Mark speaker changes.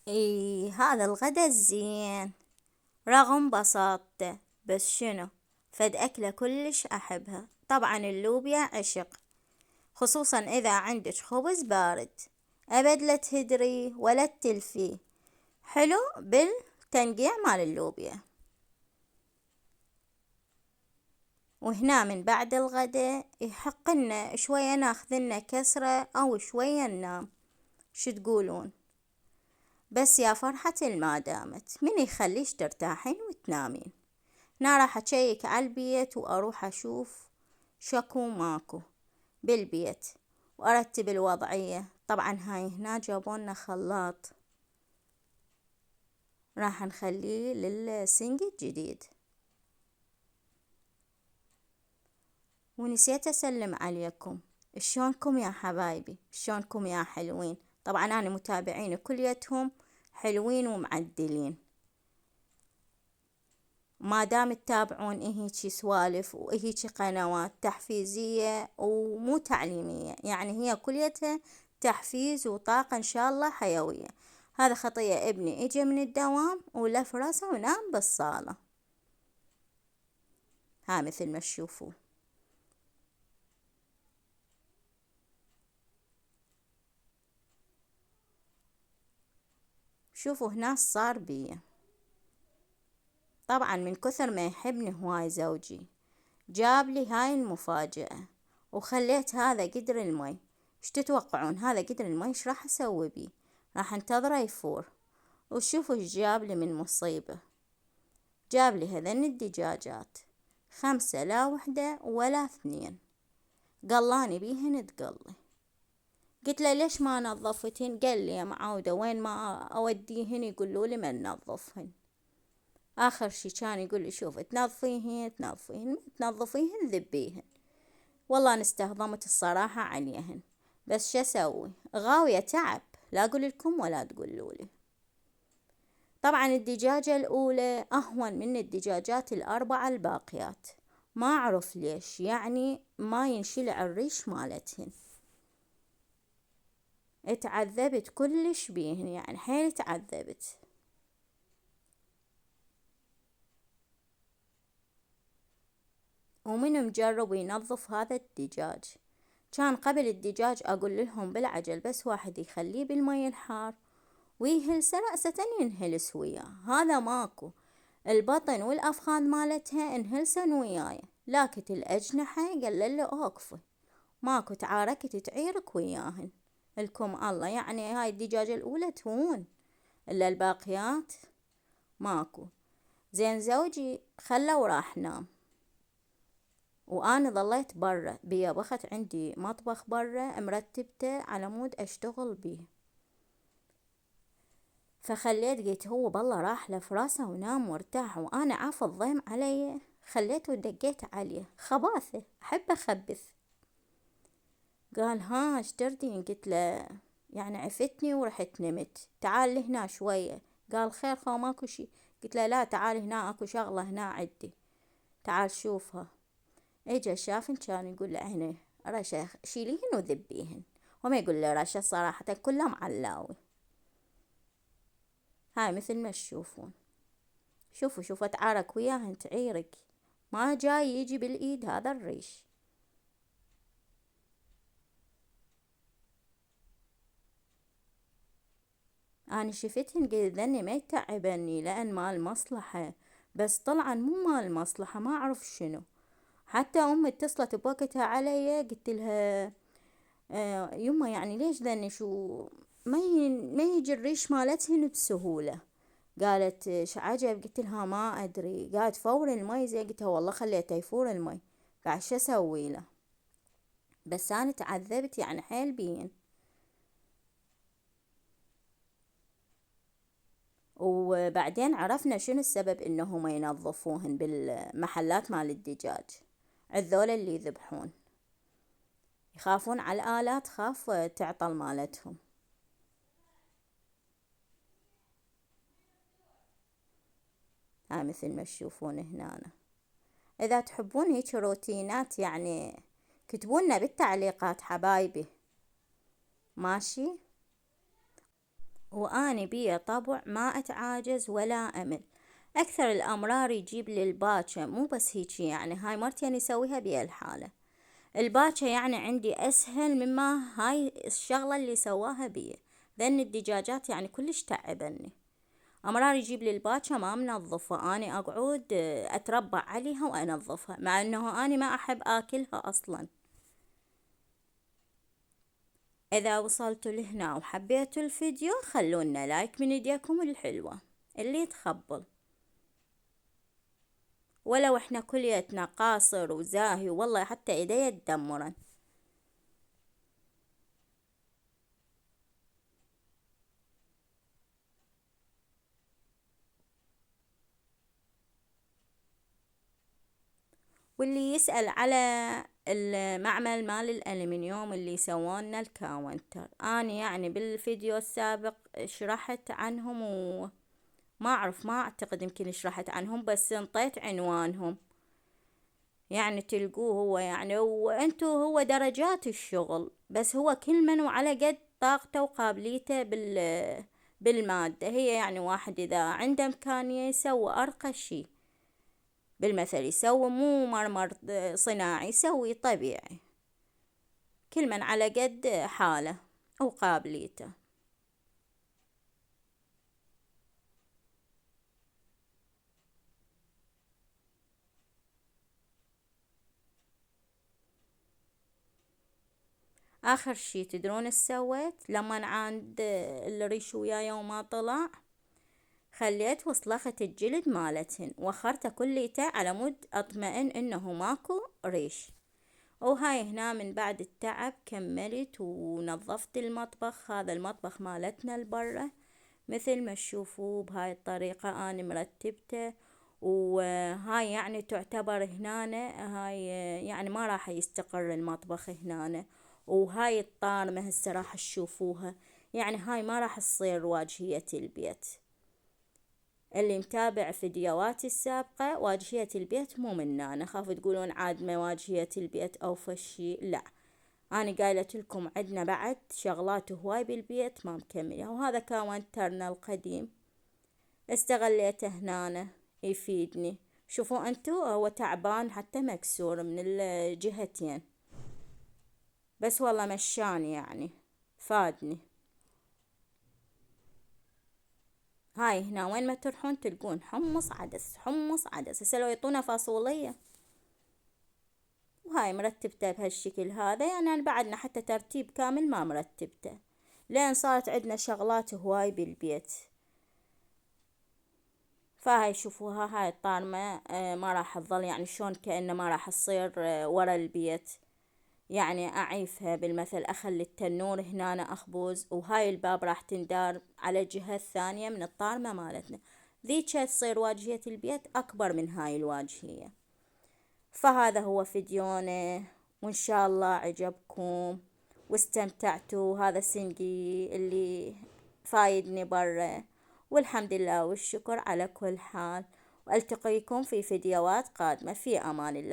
Speaker 1: اي هذا الغدا الزين رغم بساطته، بس شنو، فد أكلة كلش أحبها طبعا اللوبيا عشق، خصوصا إذا عندك خبز بارد، أبد لا تهدري ولا تلفي، حلو بالتنقيع مال اللوبيا. وهنا من بعد الغدا يحق لنا شوية ناخذ لنا كسرة أو شوية ننام، شو تقولون؟ بس يا فرحة ما دامت من يخليش ترتاحين وتنامين. أنا راح أشيك على البيت وأروح أشوف شكو ماكو بالبيت وأرتب الوضعية. طبعا هاي هنا جابولنا خلاط راح نخليه للسنق الجديد. ونسيت أسلم عليكم، شلونكم يا حبايبي؟ شلونكم يا حلوين؟ طبعا أنا متابعين كليتهم حلوين ومعدلين. ما دام تتابعون هيجي سوالف وهيجي قنوات تحفيزية ومو تعليمية، يعني هي كليتها تحفيز وطاقة إن شاء الله حيوية. هذا خطية ابني اجى من الدوام ولف راسه ونام بالصالة، ها مثل ما تشوفوا. شوفوا هنا صار بيه. طبعا من كثر ما يحبني هواي زوجي جاب لي هاي المفاجأة، وخليت هذا قدر المي. ايش تتوقعون هذا قدر المي ايش راح اسوي بيه؟ راح انتظره يفور. وشوفوا ايش جاب لي من مصيبة، جاب لي هذن الدجاجات 5 لا 1 ولا 2، قلاني بيهن تقلي. قلت له ليش ما نظفتهن؟ قال لي يا معودة وين ما اوديهن يقولوا لي ما ننظفهن. اخر شي كان يقول لي شوف تنظفيهن تنظفيهن، تنظفيهن ذبيهن. والله انا استهضمت الصراحة عليهن، بس شو اسوي، غاوية تعب، لا اقول لكم ولا تقولوا لي. طبعا الدجاجة الاولى اهون من الدجاجات الاربعة الباقيات، ما اعرف ليش، يعني ما ينشلع الريش مالتهن. اتعذبت كلش بيهن، يعني حيل تعذبت. ومن مجرب ينظف هذا الدجاج؟ كان قبل الدجاج أقول لهم بالعجل بس واحد يخليه بالمي الحار ويهلسه رأسة ينهلس وياه، هذا ماكو. البطن والأفخاذ مالتها انهلسن وياي، لكن الأجنحة قال له أوقفي، ماكو، تعاركت تعيرك وياهن. لكم الله، يعني هاي الدجاجة الأولى تهون، إلا الباقيات ماكو. زين زوجي خلى وراح نام، وأنا ظليت برا بيا بخت عندي مطبخ برا مرتبته على مود أشتغل بيه. فخليت قلت هو بالله راح له فراسه ونام وارتاح، وأنا عاف الضيم علي، خليته ودقيت عليه خباثة أحب أخبث. قال ها ايش تردين؟ قلت له يعني عفتني ورحت نمت، تعال لهنا شوية. قال خير خو ماكو شي. قلت له لا تعال هنا اكو شغلة هنا عدي، تعال شوفها. اجا شافن كان يقول له هنا رشا شيليهن وذبيهن، وما يقول له رشا صراحة كله معلاوي. هاي مثل ما تشوفون. شوفوا شوفوا تعارك وياهن تعيرك، ما جاي يجي بالايد هذا الريش. أنا شفتهن قلت ذني ما يتعبني لأن مال مصلحة، بس طلعا مو مال مصلحة، ما أعرف شنو. حتى أمي اتصلت بوقتها علي قلت لها يما يعني ليش ذني شو ما يجي الريش مالتهن بسهولة. قالت ايش عجب؟ قلت لها ما أدري. قالت فور المي زي، قلت لها والله خليته يفور المي، قاعد شو أسوي له؟ بس أنا تعذبت يعني حيل بين. وبعدين عرفنا شنو السبب انهم ينظفوهن بالمحلات مال الدجاج، الذول اللي يذبحون يخافون على الآلات، خاف تعطل مالتهم. هاي مثل ما تشوفون هنا. إذا تحبون هيك روتينات يعني كتبولنا بالتعليقات حبايبي، ماشي. وأني بيه طبع ما أتعاجز ولا أمل. أكثر الأمرار يجيب لي الباكة، مو بس هيجي يعني هاي مرتين يسويها بيه الحالة. الباكة يعني عندي أسهل مما هاي الشغلة اللي سواها بيه، لأن الدجاجات يعني كلش تعبني. أمرار يجيب لي الباكة ما منظفة، أني أقعد أتربع عليها وأنظفها، مع أنه أني ما أحب آكلها أصلا. إذا وصلتوا لهنا وحبيتوا الفيديو خلونا لايك من ايديكم الحلوة اللي تخبل، ولو احنا كليتنا قاصر وزاهي والله حتى ايديا تدمرن. واللي يسأل على المعمل مال الألمنيوم اللي سوونا الكاونتر، أنا يعني بالفيديو السابق شرحت عنهم، وما أعرف ما أعتقد يمكن شرحت عنهم، بس انطيت عنوانهم يعني تلقوه هو يعني، وانتو هو درجات الشغل، بس هو كل من وعلى قد طاقته وقابليته بالمادة. هي يعني واحد إذا عنده إمكانية يسوي أرقى شي، بالمثل يسوي مو مرمر صناعي، يسوي طبيعي، كل من على قد حاله وقابليته. آخر شي تدرون ايش سويت لما عند الريش وياي وما طلع؟ خليت وصلخة الجلد مالتهن وخرته كليته على مود اطمئن انه ماكو ريش. وهاي هنا من بعد التعب كملت ونظفت المطبخ. هذا المطبخ مالتنا البرة مثل ما تشوفوه بهاي الطريقة أنا مرتبته. وهاي يعني تعتبر هنا، هاي يعني ما راح يستقر المطبخ هنا. وهاي الطارمة هسه راح تشوفوها، يعني هاي ما راح تصير واجهية البيت. اللي متابع فيديوهاتي السابقة واجهية البيت مو من أنا خاف تقولون عاد ما واجهية البيت أو فشي، لا، أنا قايلة لكم عدنا بعد شغلات هواي بالبيت ما مكملة. وهذا كاونترنا القديم استغليته هنا يفيدني. شوفوا انتو هو تعبان حتى مكسور من الجهتين، بس والله مشاني يعني فادني. هاي هنا وين ما تروحون تلقون حمص عدس حمص عدس، هسه لو يعطونا فاصولية. وهاي مرتبته بهالشكل هذا، يعني أنا بعدنا حتى ترتيب كامل ما مرتبته، لين صارت عندنا شغلات هواي بالبيت. فهاي شوفوها هاي الطارمة ما راح تظل يعني شلون كأنه ما راح تصير ورا البيت، يعني أعيفها بالمثل أخلي التنور هنا أخبز، وهاي الباب راح تندار على الجهة الثانية من الطارمة مالتنا، ذيك تصير واجهية البيت أكبر من هاي الواجهية. فهذا هو فيديونا، وإن شاء الله عجبكم واستمتعتوا. هذا سنقي اللي فايدني برا، والحمد لله والشكر على كل حال. وألتقيكم في فيديوهات قادمة، في أمان الله.